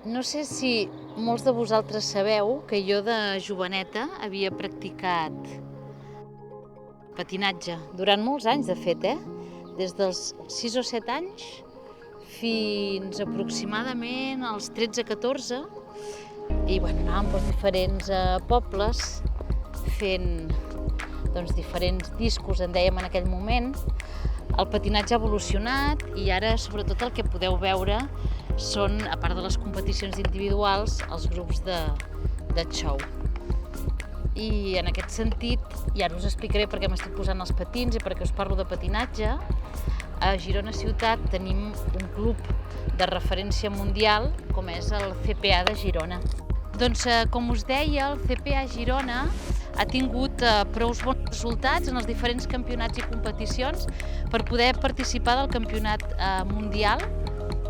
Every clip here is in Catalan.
No sé si molts de vosaltres sabeu que jo de joveneta havia practicat patinatge durant molts anys, de fet, Des dels 6 o 7 anys fins aproximadament als 13-14 i anàvem pels diferents pobles fent diferents discos, en dèiem en aquell moment. El patinatge ha evolucionat i ara sobretot el que podeu veure són, a part de les competicions individuals, els grups de show. I en aquest sentit, i ara us explicaré per què m'estic posant els patins i per què us parlo de patinatge, a Girona Ciutat tenim un club de referència mundial com és el CPA de Girona. Doncs, com us deia, el CPA Girona ha tingut prou bons resultats en els diferents campionats i competicions per poder participar del campionat mundial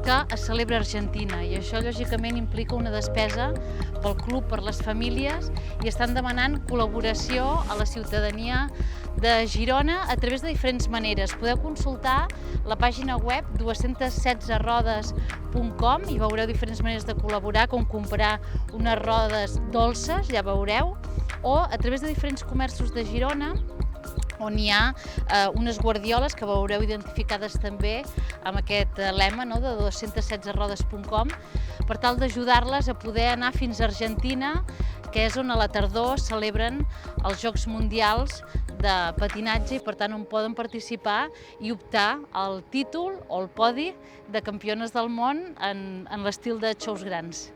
que es celebra a Argentina, i això lògicament implica una despesa pel club, per les famílies, i estan demanant col·laboració a la ciutadania de Girona a través de diferents maneres. Podeu consultar la pàgina web 216rodes.com i veureu diferents maneres de col·laborar, com comprar unes rodes dolces, ja veureu, o a través de diferents comerços de Girona, on hi ha unes guardioles que veureu identificades també amb aquest lema de 216rodes.com, per tal d'ajudar-les a poder anar fins a Argentina, que és on a la tardor celebren els Jocs Mundials de patinatge i per tant on poden participar i optar al títol o al podi de campiones del món en l'estil de xous grans.